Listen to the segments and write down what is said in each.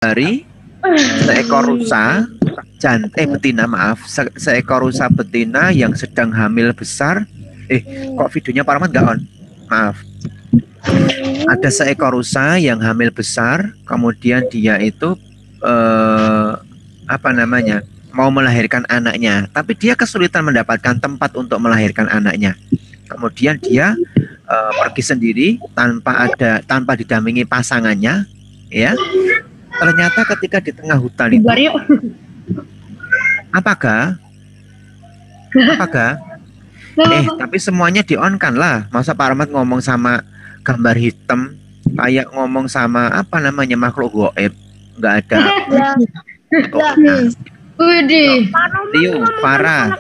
hari seekor rusa betina, maaf, seekor rusa betina yang sedang hamil besar. Kok videonya Pak Rahmat nggak on? Maaf. Ada seekor rusa yang hamil besar, kemudian dia itu mau melahirkan anaknya, tapi dia kesulitan mendapatkan tempat untuk melahirkan anaknya. Kemudian dia pergi sendiri tanpa didampingi pasangannya, ya. Ternyata ketika di tengah hutan itu, apakah? Tapi semuanya di-on-kan lah. Masa Pak Rahmat ngomong sama gambar hitam, kayak ngomong sama makhluk goib, nggak ada. Liu, Farah,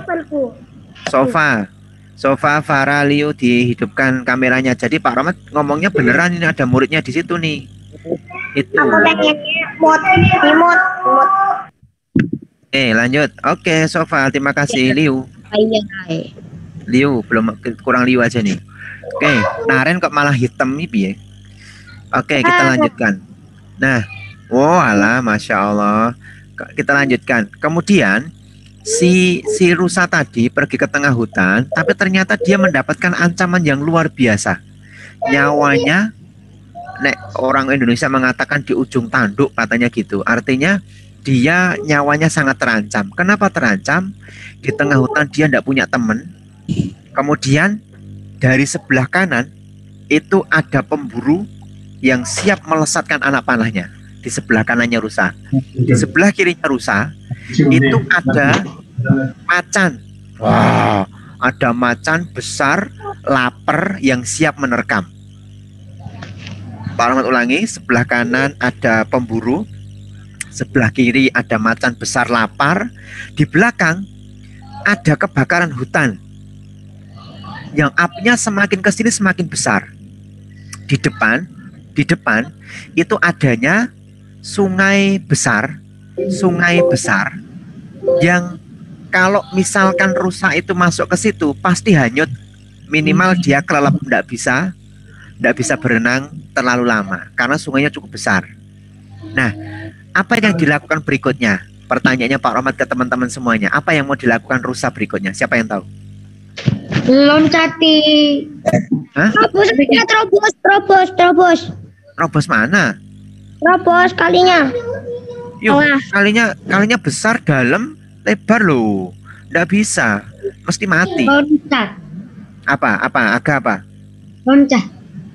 Sofa, Farah, Liu dihidupkan kameranya. Jadi Pak Rahmat ngomongnya beneran, ini ada muridnya di situ nih. Itu. Lanjut. Oke, Sofa, terima kasih. Liu. Liu, kurang Liu aja nih. Oke, Naren kok malah hitam nih, ya. Oke, kita lanjutkan. Nah, alah, Masya Allah. Kita lanjutkan. Kemudian si rusa tadi pergi ke tengah hutan, tapi ternyata dia mendapatkan ancaman yang luar biasa. Nyawanya, orang Indonesia mengatakan di ujung tanduk, katanya gitu. Artinya dia nyawanya sangat terancam. Kenapa terancam? Di tengah hutan dia tidak punya teman. Kemudian dari sebelah kanan itu ada pemburu yang siap melesatkan anak panahnya. Di sebelah kanannya rusa. Di sebelah kirinya rusa itu ada macan. Wah, ada macan besar, lapar yang siap menerkam. Pak Rahmat ulangi, sebelah kanan ada pemburu, sebelah kiri ada macan besar lapar, di belakang ada kebakaran hutan yang apinya semakin ke sini semakin besar. Di depan itu adanya sungai besar yang kalau misalkan rusa itu masuk ke situ pasti hanyut, minimal dia kelelep, tidak bisa berenang terlalu lama karena sungainya cukup besar. Nah, apa yang dilakukan berikutnya? Pertanyaannya Pak Rahmat ke teman-teman semuanya, apa yang mau dilakukan rusa berikutnya? Siapa yang tahu? Loncati. Hah? Terobos mana? Terobos kalinya. Yuk, kalinya besar, dalam, lebar loh. Nggak bisa, mesti mati. Loncat. Apa?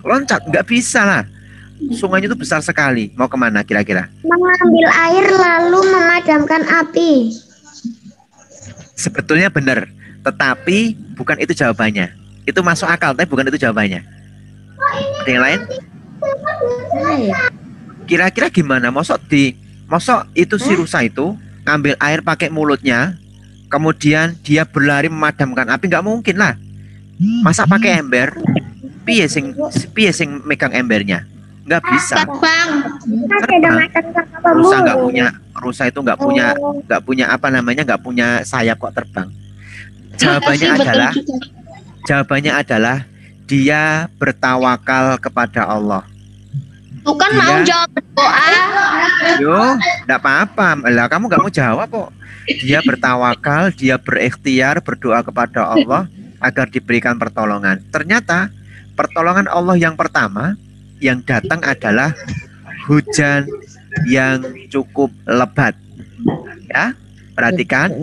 Loncat, nggak bisa lah. Sungainya itu besar sekali. Mau kemana kira-kira? Mengambil air lalu memadamkan api. Sebetulnya benar, tetapi bukan itu jawabannya. Itu masuk akal, tapi bukan itu jawabannya. Ada yang lain? Kira-kira gimana? Mosok itu si rusa itu ngambil air pakai mulutnya, kemudian dia berlari memadamkan api? Nggak mungkin lah. Masa pakai ember? Piye sing megang embernya? Nggak bisa. Rusa itu nggak punya sayap kok terbang. Jawabannya adalah dia bertawakal kepada Allah. Bukan mau jawab doa. Enggak apa-apa. Lah kamu nggak mau jawab kok. Dia bertawakal, dia berikhtiar, berdoa kepada Allah agar diberikan pertolongan. Ternyata pertolongan Allah yang pertama yang datang adalah hujan yang cukup lebat. Ya, perhatikan.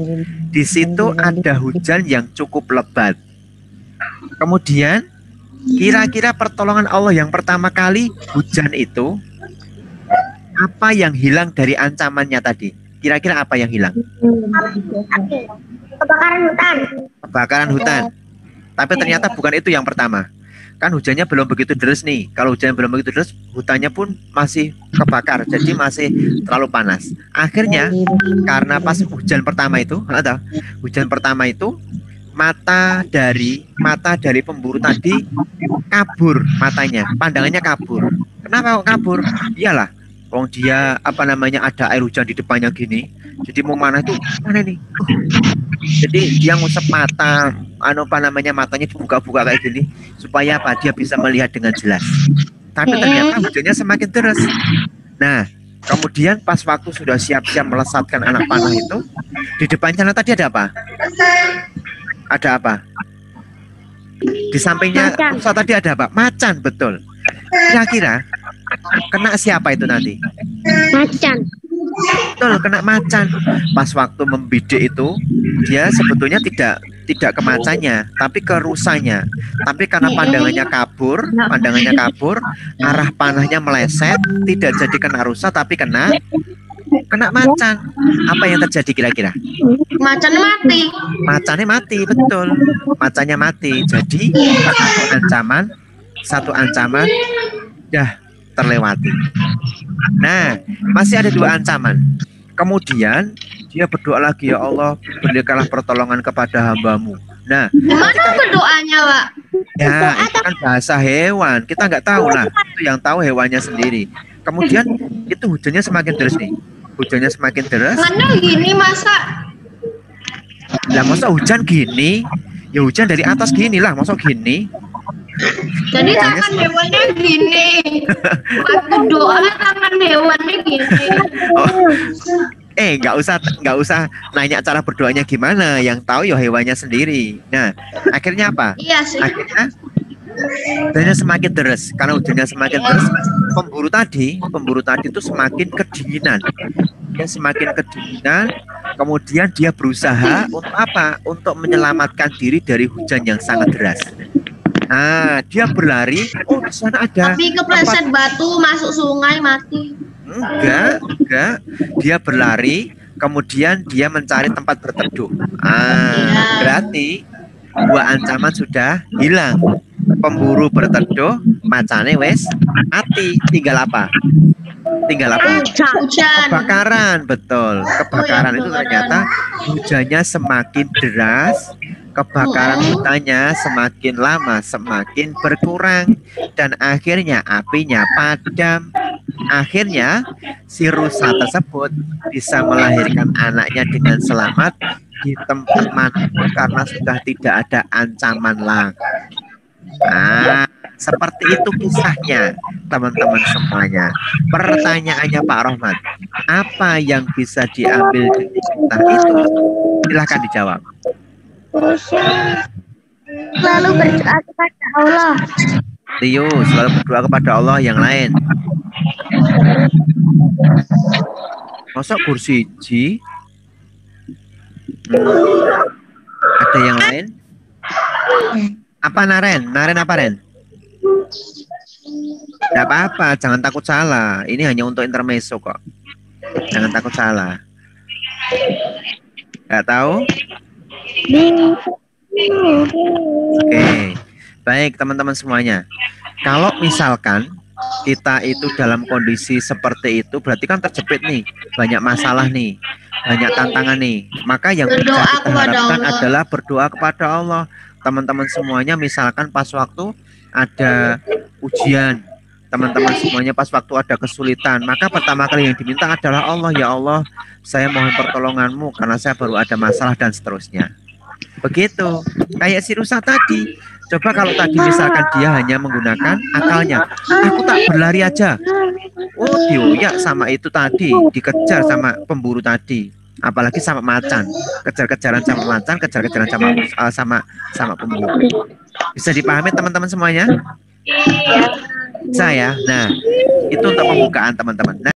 Di situ ada hujan yang cukup lebat. Kemudian kira-kira pertolongan Allah yang pertama kali hujan itu, apa yang hilang dari ancamannya tadi? Kira-kira apa yang hilang? Kebakaran hutan. Tapi ternyata bukan itu yang pertama. Kan hujannya belum begitu deras nih. Kalau hujannya belum begitu deras, hutannya pun masih kebakar. Jadi masih terlalu panas. Akhirnya karena pas hujan pertama itu, mata dari pemburu tadi kabur matanya, pandangannya kabur. Kenapa kok kabur? Iyalah, wong dia ada air hujan di depannya gini. Jadi mau mana itu? Mana nih? Jadi dia ngusap mata, matanya dibuka-buka kayak gini supaya apa? Dia bisa melihat dengan jelas. Tapi ternyata hujannya semakin deras. Nah, Kemudian pas waktu sudah siap-siap melesatkan anak panah itu, di depan sana tadi ada apa? Ada apa? Di sampingnya rusa tadi ada apa? Macan, betul. Kira-kira kena siapa itu nanti? Macan. Betul, kena macan. Pas waktu membidik itu, dia sebetulnya tidak ke macannya, tapi ke rusanya. Tapi karena pandangannya kabur, arah panahnya meleset, tidak jadi kena rusa, tapi kena macan. Apa yang terjadi kira-kira? Macannya mati. Macannya mati, betul. Macannya mati. Jadi satu ancaman dah terlewati. Nah, masih ada 2 ancaman. Kemudian dia berdoa lagi, ya Allah, berikanlah pertolongan kepada hamba-Mu. Nah, Gimana berdoanya, Pak? ya itu kan bahasa hewan. Kita nggak tahu lah. Itu yang tahu hewannya sendiri. Kemudian itu hujannya semakin deras nih. Hujannya semakin deras. Mana gini masa? Lah masa hujan gini? Ya hujan dari atas gini lah. Masa gini? Jadi tangan hewannya gini. Waktu doa tangan hewannya gini. Oh. Nggak usah nanya cara berdoanya gimana. Yang tahu ya hewannya sendiri. Nah, akhirnya apa? Iya sih. Akhirnya hujannya semakin deras. Karena hujannya semakin deras, pemburu tadi itu semakin kedinginan. Dia semakin kedinginan. Kemudian dia berusaha untuk apa? Untuk menyelamatkan diri dari hujan yang sangat deras. Nah, dia berlari. Oh, di sana ada. Tapi kepleset batu masuk sungai mati. Enggak. Dia berlari, kemudian dia mencari tempat berteduh. Berarti 2 ancaman sudah hilang. Pemburu berteduh, macane wes mati. Tinggal apa? Hujan. Kebakaran, betul. Kebakaran itu ternyata hujannya semakin deras. Kebakaran hutannya semakin lama semakin berkurang dan akhirnya apinya padam. Akhirnya si rusa tersebut bisa melahirkan anaknya dengan selamat di tempat manapun karena sudah tidak ada ancaman lagi. Nah, seperti itu kisahnya, teman-teman semuanya. Pertanyaannya Pak Rohman, apa yang bisa diambil dari kisah itu? Silahkan dijawab. Selalu berdoa kepada Allah. Rio, selalu berdoa kepada Allah. Yang lain? Masuk kursi Ji. Ada yang lain? Apa Naren? Naren apa Ren? Tidak apa-apa, jangan takut salah. Ini hanya untuk intermezzo kok. Jangan takut salah. Nggak tahu? Oke, baik teman-teman semuanya. Kalau misalkan kita itu dalam kondisi seperti itu, berarti kan terjepit nih, banyak masalah nih, banyak tantangan nih. Maka yang bisa kita harapkan adalah berdoa kepada Allah. Teman-teman semuanya, misalkan pas waktu ada ujian, teman-teman semuanya pas waktu ada kesulitan, maka pertama kali yang diminta adalah Allah. Ya Allah, saya mohon pertolongan-Mu karena saya baru ada masalah dan seterusnya. Begitu, kayak si rusa tadi. Coba kalau tadi misalkan dia hanya menggunakan akalnya, aku tak berlari aja. Oh, dioyak sama itu tadi, dikejar sama pemburu tadi. Apalagi sama macan, kejar-kejaran sama macan, kejar-kejaran sama pemburu. Bisa dipahami teman-teman semuanya? Saya. Nah, itu untuk pembukaan teman-teman. Nah,